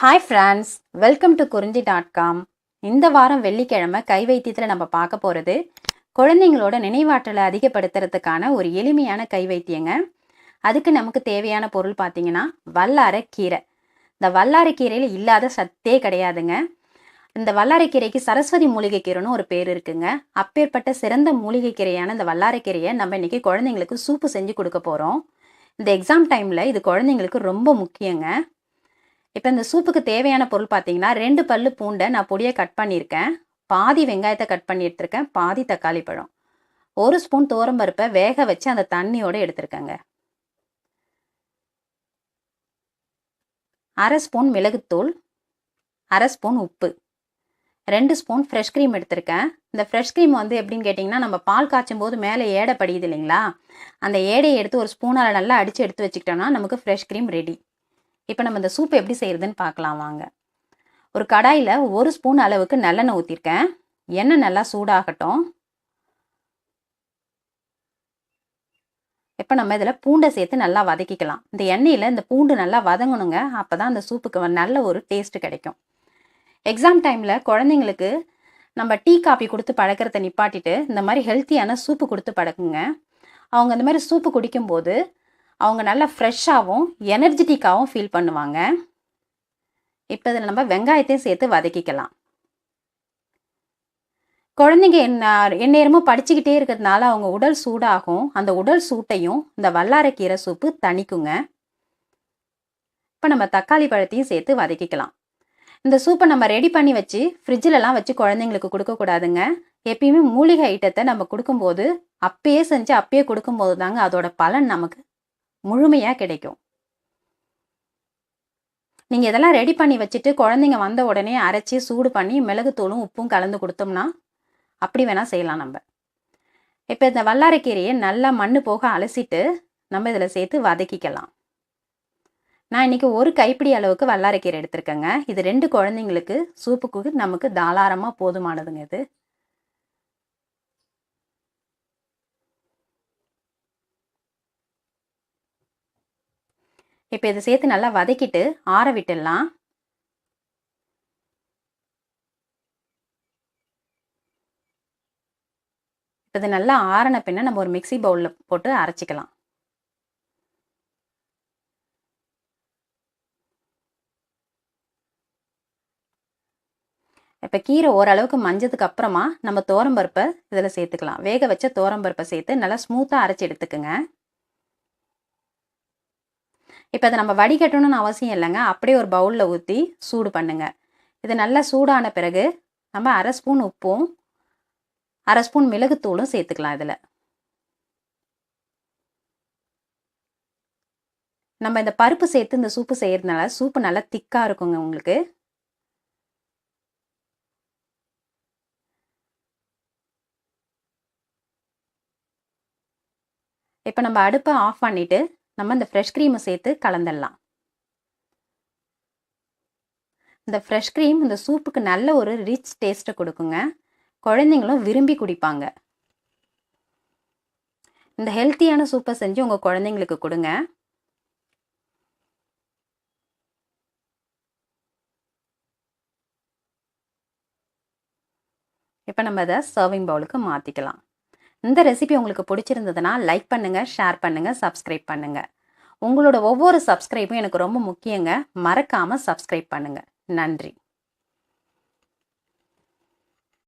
Hi friends, welcome to குறிஞ்சி.com. இந்த வாரம் வெள்ளிக்கிழமை கை வைத்தியத்தில் நம்ம பார்க்க போகிறது குழந்தைங்களோட நினைவாற்றலை அதிகப்படுத்துறதுக்கான ஒரு எளிமையான கை வைத்தியங்க. அதுக்கு நமக்கு தேவையான பொருள் பார்த்தீங்கன்னா வல்லாரை கீரை. இந்த வல்லாரை கீரையில் இல்லாத சத்தே கிடையாதுங்க. இந்த வல்லாரை கீரைக்கு சரஸ்வதி மூலிகை கீரைன்னு ஒரு பேர் இருக்குங்க. அப்பேற்பட்ட சிறந்த மூலிகை கீரையான இந்த வல்லாரை கீரையை நம்ம இன்னைக்கு குழந்தைங்களுக்கு சூப்பு செஞ்சு கொடுக்க போகிறோம். இந்த எக்ஸாம் டைமில் இது குழந்தைங்களுக்கு ரொம்ப முக்கியங்க. இப்போ இந்த சூப்புக்கு தேவையான பொருள் பார்த்தீங்கன்னா 2 பல்லு பூண்டை நான் பொடியை கட் பண்ணியிருக்கேன், பாதி வெங்காயத்தை கட் பண்ணி எடுத்திருக்கேன், பாதி தக்காளி பழம், 1 ஸ்பூன் துவரம்பருப்பை வேக வச்சு அந்த தண்ணியோடு எடுத்திருக்கேங்க, 1/2 ஸ்பூன் மிளகுத்தூள், 1/2 ஸ்பூன் உப்பு, 2 ஸ்பூன் ஃப்ரெஷ் க்ரீம் எடுத்திருக்கேன். இந்த ஃப்ரெஷ் க்ரீம் எப்படின்னு கேட்டிங்கன்னா, நம்ம பால் காய்ச்சும் போது மேலே ஏடை படியுது இல்லைங்களா, அந்த ஏடையை எடுத்து ஒரு ஸ்பூனால் நல்லா அடித்து எடுத்து வச்சுக்கிட்டோம்னா நமக்கு ஃப்ரெஷ் க்ரீம் ரெடி. இப்போ நம்ம இந்த சூப் எப்படி செய்கிறதுன்னு பார்க்கலாம் வாங்க. ஒரு கடாயில் 1 ஸ்பூன் அளவுக்கு நல்லெண்ணெய் ஊற்றிருக்கேன். எண்ணெய் நல்லா சூடாகட்டும். இப்போ நம்ம இதில் பூண்டை சேர்த்து நல்லா வதக்கிக்கலாம். இந்த எண்ணெயில் இந்த பூண்டு நல்லா வதங்கணுங்க, அப்போ தான் அந்த சூப்புக்கு நல்ல ஒரு டேஸ்ட்டு கிடைக்கும். எக்ஸாம் டைமில் குழந்தைங்களுக்கு நம்ம டீ காபி கொடுத்து பழக்கிறத நிப்பாட்டிட்டு இந்த மாதிரி ஹெல்த்தியான சூப்பு கொடுத்து பழக்குங்க. அவங்க இந்த மாதிரி சூப்பு குடிக்கும்போது அவங்க நல்லா ஃப்ரெஷ்ஷாகவும் எனர்ஜெட்டிக்காகவும் ஃபீல் பண்ணுவாங்க. இப்போ இதில் நம்ம வெங்காயத்தையும் சேர்த்து வதக்கிக்கலாம். குழந்தைங்க எந்நேரமும் படிச்சுக்கிட்டே இருக்கிறதுனால அவங்க உடல் சூடாகும். அந்த உடல் சூட்டையும் இந்த வல்லாரை கீரை சூப்பு தணிக்குங்க. இப்போ நம்ம தக்காளி பழத்தையும் சேர்த்து வதக்கிக்கலாம். இந்த சூப்பை நம்ம ரெடி பண்ணி வச்சு ஃப்ரிட்ஜிலலாம் வச்சு குழந்தைங்களுக்கு கொடுக்கக்கூடாதுங்க. எப்பயுமே மூலிகை ஐட்டத்தை நம்ம கொடுக்கும்போது அப்பயே செஞ்சு அப்பயே கொடுக்கும்போது தாங்க அதோட பலன் நமக்கு முழுமையாக கிடைக்கும். நீங்கள் இதெல்லாம் ரெடி பண்ணி வச்சுட்டு குழந்தைங்க வந்த உடனே அரைச்சி சூடு பண்ணி மிளகுத்தூளும் உப்பும் கலந்து கொடுத்தோம்னா அப்படி வேணால் செய்யலாம் நம்ம. இப்போ இந்த வல்லாரை கீரையை நல்லா மண் போக அலசிட்டு நம்ம இதில் சேர்த்து வதக்கிக்கலாம். நான் இன்றைக்கி 1 கைப்பிடி அளவுக்கு வல்லாரை கீரை எடுத்திருக்கேங்க. இது 2 குழந்தைங்களுக்கு சூப்புக்கு நமக்கு தாராளமாக போதுமானதுங்க. இது இப்போ இதை சேர்த்து நல்லா வதக்கிட்டு ஆற விட்டுடலாம். இப்போ இது நல்லா ஆறின பின்ன நம்ம ஒரு மிக்சி பவுலில் போட்டு அரைச்சிக்கலாம். இப்போ கீரை ஓரளவுக்கு மஞ்சதுக்கு அப்புறமா நம்ம துவரம்பருப்பை இதில் சேர்த்துக்கலாம். வேக வச்ச துவரம்பருப்பை சேர்த்து நல்லா ஸ்மூத்தாக அரைச்சி எடுத்துக்குங்க. இப்போ அதை நம்ம வடிகட்டணும்னு அவசியம் இல்லைங்க, அப்படியே ஒரு பவுலில் ஊற்றி சூடு பண்ணுங்க. இது நல்லா சூடான பிறகு நம்ம 1/2 ஸ்பூன் உப்பும் 1/2 ஸ்பூன் மிளகுத்தூளும் சேர்த்துக்கலாம். இதில் நம்ம இந்த பருப்பு சேர்த்து இந்த சூப்பு செய்கிறதுனால சூப்பு நல்லா திக்காக இருக்குங்க உங்களுக்கு. இப்போ நம்ம அடுப்பை ஆஃப் பண்ணிவிட்டு நம்ம இந்த ஃப்ரெஷ் க்ரீமை சேர்த்து கலந்துடலாம். இந்த ஃப்ரெஷ் க்ரீம் இந்த சூப்புக்கு நல்ல ஒரு ரிச் டேஸ்ட்டை கொடுக்குங்க. குழந்தைங்களும் விரும்பி குடிப்பாங்க. இந்த ஹெல்த்தியான சூப்பை செஞ்சு உங்கள் குழந்தைங்களுக்கு கொடுங்க. இப்போ நம்ம அதை சர்விங் பவுலுக்கு மாற்றிக்கலாம். இந்த ரெசிபி உங்களுக்கு பிடிச்சிருந்ததுன்னா லைக் பண்ணுங்கள், ஷேர் பண்ணுங்கள், சப்ஸ்கிரைப் பண்ணுங்கள். உங்களோட ஒவ்வொரு சப்ஸ்கிரைப்பும் எனக்கு ரொம்ப முக்கியங்க. மறக்காமல் சப்ஸ்கிரைப் பண்ணுங்கள். நன்றி.